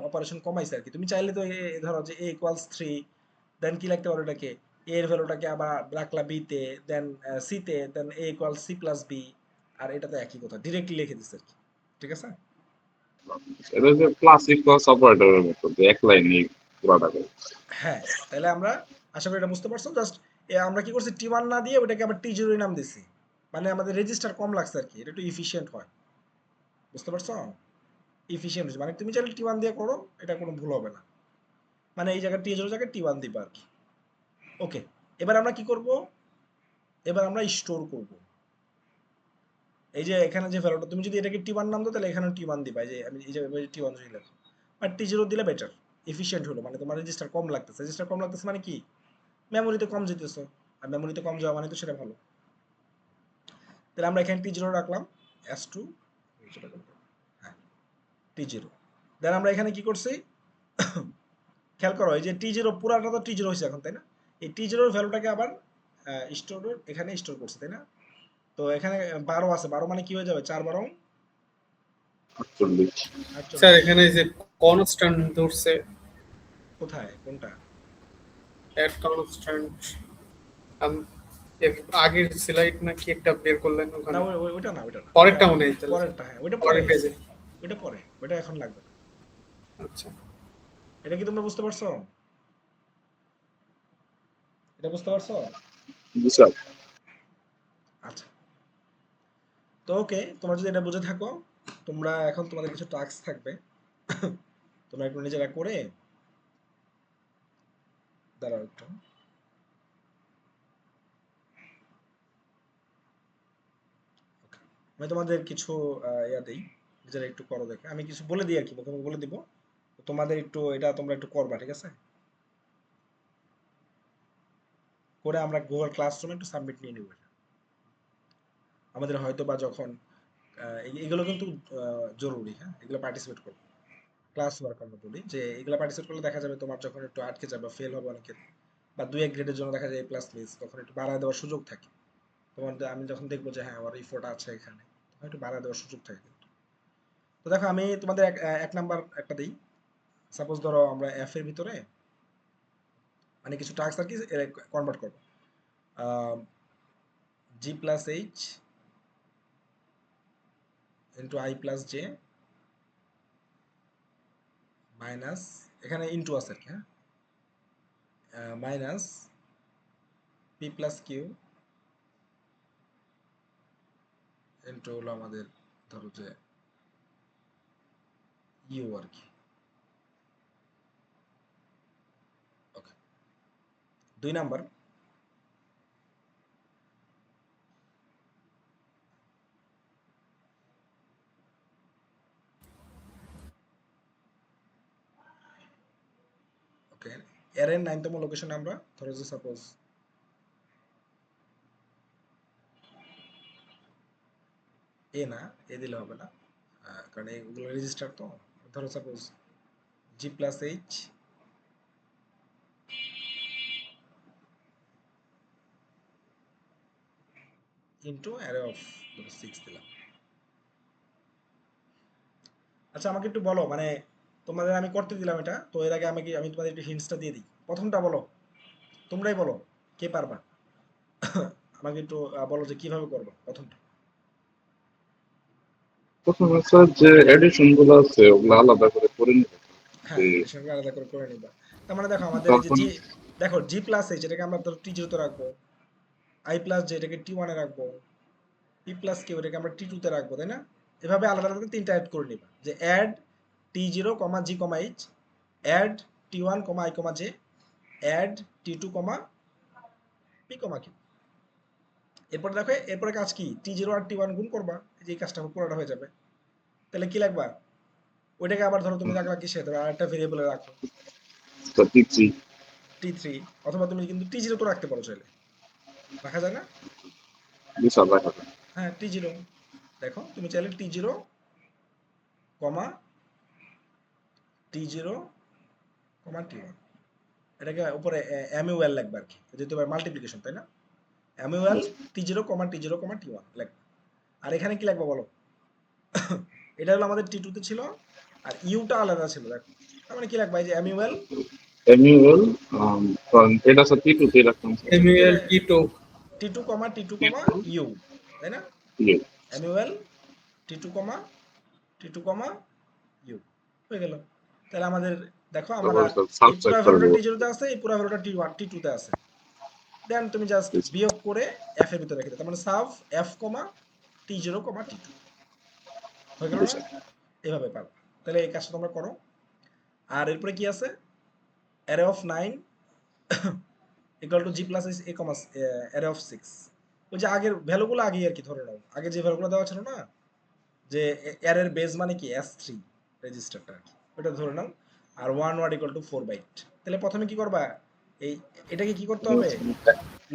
অপারেশন কমাইছে আর কি। তুমি চাইলে তো ধরো যে a ইকুয়ালস 3, দেন কি লিখতে পারো এটাকে, a এর ভ্যালুটাকে আবার রাখলা b তে, দেন c তে, দেন a equals c plus b, আর এটা তো একই কথা ডিরেক্টলি লিখে দিছে আর কি, ঠিক আছে? এটা যে প্লাস ইকুয়ালস অপারেটরের মতো যে এক লাইনে পুরাটা করে। হ্যাঁ, তাহলে আমরা আশা করি এটা বুঝতে পারছো। জাস্ট আমরা কি করছি টি1 না দিয়ে ওটাকে আবার টি0 নাম দিছি, মানে আমাদের রেজিস্টার কম লাগছে আর কি, এটা একটু ইফিশিয়েন্ট হয়, বুঝতে পারছো? ইফিশিয়েন্ট মানে তুমি চাইলে টি1 দিয়ে করো, এটা কোনো ভুল হবে না, মানে এই জায়গায় টি0 জায়গায় টি1 দিবা আর কি। ওকে, এবার আমরা কি করব, এবার আমরা স্টোর করব এই যে এখানে যে ভ্যালুটা, তুমি যদি এটাকে টি1 নাম দাও তাহলে এখানে টি1 দিবা, এই যে আমি এই জায়গায় টি1 যদি লেখো, আর টি0 দিলে বেটার, এফিশিয়েন্ট হলো, মানে তোমার রেজিস্টার কম লাগতেছে, রেজিস্টার কম লাগতেছে মানে কি, মেমোরিতে কম যেতেছো, আর মেমোরিতে কম যাওয়া মানে তো সেটা ভালো। তাহলে আমরা এখানে টি0 রাখলাম, s2 হ্যাঁ টি0, দেন আমরা এখানে কি করছি খেয়াল করো, এই যে টি0 পুরাটা তো টি0 হয়েছে এখন, তাই না? এই টি0 এর ভ্যালুটাকে আবার স্টোর এখানে স্টোর করছে, তাই না? তো এখানে 12 আছে, 12 মানে কি হয়ে যাবে, 4 12 48। স্যার 48। এখানে যে কনস্ট্যান্ট ধরছে, কোথায় কোনটা? এট কনস্ট্যান্ট আগের স্লাইড নাকি একটা বের করলেন না ওখানে, ওইটা না, ওইটা না, ওইটা পরেরটা মনে হয় তাহলে, পরেরটা, হ্যাঁ ওইটা পরে, পরের পেজে। ওইটা পরে, ওইটা এখন লাগবে না। আচ্ছা এটা কি তোমরা বুঝতে পারছো? এটা বুঝতে পারছো? বুঝছো? আচ্ছা, তো ওকে, তোমরা যদি এটা বুঝে থাকো, তোমরা এখন তোমাদের কিছু টাস্ক থাকবে, তোমরা একটু নিজেরা করে, দাঁড়াও একটু, আমি তোমাদের কিছু ইয়া দিই, নিজেরা একটু করো দেখে, আমি কিছু বলে দিই আর কি, মুখে মুখে বলে দিব, তোমাদের একটু এটা তোমরা একটু করবা, ঠিক আছে? করে আমরা গুগল ক্লাসরুমে একটু সাবমিট নিয়ে নেব। আমাদের হয়তো বা যখন এগুলো কিন্তু জরুরি, হ্যাঁ এগুলো পার্টিসিপেট করো, ক্লাস ওয়ার্ক আমরা বলি, যে এগুলো পার্টিসিপেট করলে দেখা যাবে তোমার যখন একটু আটকে যাবে, ফেল হবে অনেকের, বা 2-1 গ্রেডের জন্য দেখা যায় এ প্লাস মিস, তখন একটু বাড়ায় দেওয়ার সুযোগ থাকে। তোমার আমি যখন দেখবো যে হ্যাঁ আমার ইফোর্ট আছে এখানে, তখন একটু বাড়ায় দেওয়ার সুযোগ থাকে। তো দেখো আমি তোমাদের এক নাম্বার একটা দিই, সাপোজ ধরো আমরা এফ এর ভিতরে মানে কিছু টাস্ক আর কি কনভার্ট করবো, G plus H into I plus J minus, এখানে ইন্টু আছে আর কি, হ্যাঁ, minus P plus Q into হলো আমাদের ধরো যে ইউ আর কি। ওকে, 2 নাম্বার, ওকে, এর 9তম লোকেশনে আমরা ধরো যে সাপোজ এ না, এ দিলে হবে না, কারণ এগুলো রেজিস্টার তো। ধরো suppose G plus H into array of 6 দিলাম। আচ্ছা আমাকে একটু বলো, মানে তোমাদের আমি করতে দিলাম এটা, তো এর আগে আমি তোমাদের একটু হিন্টসটা দিয়ে দিই। প্রথমটা বলো, তোমরাই বলো কে পারবা। আমাকে একটু বলো যে কিভাবে করবো প্রথমটা। প্রথমে স্যার যে এডিশন গুলো আছে ওগুলো আলাদা করে নিতে হবে। হ্যাঁ, এডিশনকে আলাদা করে করে নিবা। তার মানে দেখো আমাদের এই যে তখন জি, দেখো জি প্লাস এইচ এটাকে আমরা ধরো টি জিরোতে রাখবো, আই প্লাস জে এটাকে টি ওয়ানে রাখবো, পি প্লাস কিউ এটাকে আমরা টি টুতে রাখবো, তাই না? এভাবে আলাদা আলাদা তিনটা অ্যাড করে নিবা, যে add T zero comma G comma H, add T one comma I comma J, add T two comma P comma Q. এরপরে দেখো এরপরে কাজ কি, টি জিরো আর টি ওয়ান গুণ করবা, এই যে এই কাজটা পুরোটা হয়ে যাবে। তাহলে কি লাগবা, ওইটাকে আবার ধরো তুমি রাখলা কিসে, ধরো আরেকটা ভেরিয়েবলে রাখো দিচ্ছি টি থ্রি, অথবা তুমি কিন্তু টি জিরো তো রাখতে পারো চাইলে, রাখা যায় না? বিশাল রাখা যায়। হ্যাঁ টি জিরো, দেখো তুমি চাইলে টি zero comma T zero comma T one, এটাকে উপরে এমইউএল লাগবে আর কি, যেহেতু মাল্টিপ্লিকেশন, তাই না? MUL T zero comma T zero comma T one লাগবে। আর এখানে কি লাগবে বলো, এটা হলো আমাদের টি টুতে ছিল, আর ইউটা আলাদা ছিল, দেখো তার মানে কি লাগবে, এই যে এমইউএল এমইউএল এটা স্যার টি টু তে রাখতাম sir. MUL T two. T two comma U, তাই না? ইয়ে, এমইউএল টি টু কমা ইউ হয়ে গেল। তাহলে আমাদের দেখো আমরা তারপরে স্যার এই পুরো সাবসেট ভ্যালুটা করবো। টি জিরোতে আছে, এই পুরো ভ্যালুটা টি টুতে আছে, দেন তুমি জাস্ট বিয়োগ করে এফ এর ভিতরে রেখে দাও, তার মানে সাব এফ কমা টি জিরো কমা টি টু হয়ে গেল না? এইভাবে পারো। তাহলে এই কাজটা তোমরা করো। আর এরপরে কি আছে, array of 9 equal to G plus A comma array of 6, ওই যে আগের ভ্যালুগুলো আগেই আর কি ধরে নাও, আগে যে ভ্যালুগুলো দেওয়া ছিল না, যে অ্যারের বেজ মানে কি S3 রেজিস্টারটা আর কি, ওটা ধরে নাও। আর 1 ওয়ার্ড ইকুয়াল টু 4 বাইট। তাহলে প্রথমে কি করবা, এই এটাকে কি করতে হবে,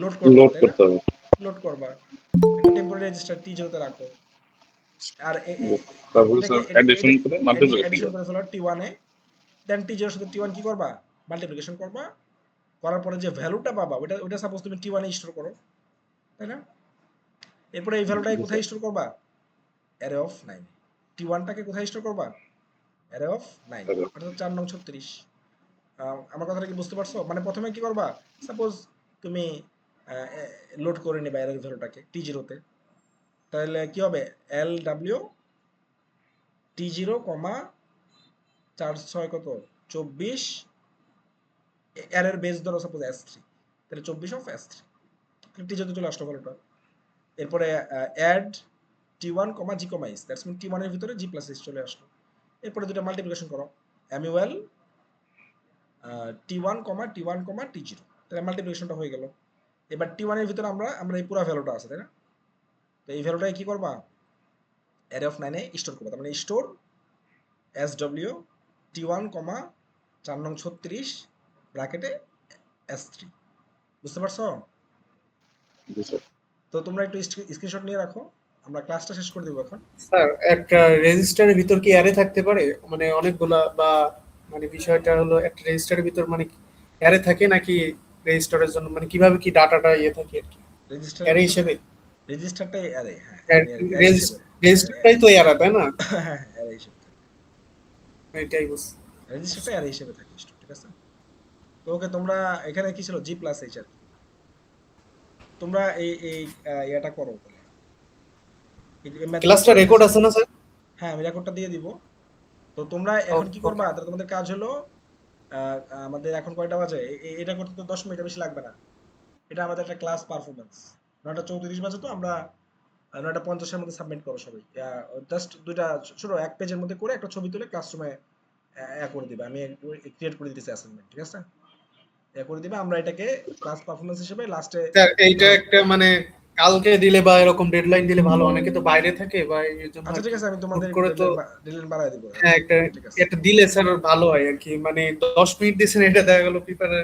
লোড করতে হবে, লোড তাই না? করতে হবে। লোড করবা, এটা টেম্পোরারি রেজিস্টার টি জিরোতে রাখো, আর তারপরে এটাকে স্যার অ্যাডিশন করে মাল্টিপ্লাই এডিশন করতে করে ফেলো টি ওয়ানে, দেন টি জিরোর সাথে টি ওয়ান কি করবা, মাল্টিপ্লিকেশন করবা, করার পরে যে ভ্যালুটা পাবা ওটা ওটা সাপোজ তুমি টি ওয়ানে স্টোর করো, তাই না? এরপরে এই ভ্যালুটাকে কোথায় স্টোর করবা, অ্যারে অফ 9, টি ওয়ানটাকে কোথায় স্টোর করবা, অ্যারে অফ 9, হবে। অর্থাৎ 4 নং 36। আমার কথাটা কি বুঝতে পারছো? মানে প্রথমে কি করবা, সাপোজ তুমি লোড করে নিবা অ্যারের ভ্যালুটাকে টি জিরোতে, তাহলে কি হবে, এল ডাব্লিউ টি জিরো কমা 4 6 কত 24, অ্যারের বেস ধরো সাপোজ S3, তাহলে 24 অফ S3, টি জিরোতে চলে আসলো ভ্যালুটা। এরপরে add T one comma G comma H, that's mean T ওয়ানের ভিতরে জি প্লাস এইচ চলে আসলো। এরপরে দুটো মাল্টিপ্লিকেশন করো, এমইউএল টি ওয়ান কমা টি জিরো, তাহলে মাল্টিপ্লিকেশনটা হয়ে গেল। এবার টি ওয়ানের ভিতরে আমরা এই পুরো ভ্যালুটা আছে, তাই না? তো এই ভ্যালুটাকে কি করবা, অ্যারে অফ 9 এ স্টোর করবা, তার মানে store S W T one কমা 4 নং 36 ব্র্যাকেটে S3। বুঝতে পারছো? তো তোমরা একটু স্ক্রিনশট নিয়ে রাখো, আমরা ক্লাসটা শেষ করে দেবো এখন। স্যার একটা রেজিস্টারের ভিতর কি অ্যারে থাকতে পারে, মানে অনেকগুলা, বা মানে বিষয়টা হলো একটা রেজিস্টারের ভিতর মানে অ্যারে থাকে নাকি রেজিস্টারের জন্য, মানে কিভাবে কি ডাটাটা থাকে আর কি রেজিস্টারের অ্যারে ভিতরে হিসেবে? রেজিস্টারটাই অ্যারে, হ্যাঁ অ্যারে হিসেবে, রেজিস্টারটাই তো অ্যারে, তাই না? হ্যাঁ অ্যারে হিসেবে। এটাই বুঝছি। রেজিস্টারটা অ্যারে হিসেবে থাকে স্টোর, ঠিক আছে? তো ওকে, তোমরা এখানে কি ছিল জি প্লাস এইচ আর কি। তোমরা এই এই ইয়াটা করো বলে এই method ক্লাসটা করো। রেকর্ড আছে না স্যার? হ্যাঁ, আমি রেকর্ডটা দিয়ে দিব। তো তোমরা এখন কি করবা, তাহলে তোমাদের কাজ হলো আমাদের এখন কয়টা বাজে, এটা করতে তো 10 মিনিট বেশি লাগবে না। এটা আমাদের একটা ক্লাস পারফরমেন্স। 9:34 বাজে, তো আমরা 9:50 মধ্যে সাবমিট করো সবাই। জাস্ট দুইটা ছোট এক পেজের মধ্যে করে একটা ছবি তুলে ক্লাসরুমে করে দিবে। আমি ক্রিয়েট করে দিতেছি অ্যাসাইনমেন্ট, ঠিক আছে? করে দিবে, আমরা এটাকে ক্লাস পারফরমেন্স হিসেবে লাস্টে। স্যার এইটা একটা মানে কালকে দিলে বা এরকম ডেডলাইন দিলে ভালো, অনেকে তো বাইরে থাকে বা এই জন্য আচ্ছা আর ঠিক কি আছে, আমি তোমাদের হুট করে তো ডেডলাইন বাড়ায় দিব। হ্যাঁ একটা ঠিক আছে। একটা দিলে স্যার ভালো হয় আর কি, মানে 10 মিনিট দিয়েছেন এটা দেখা গেল পেপারে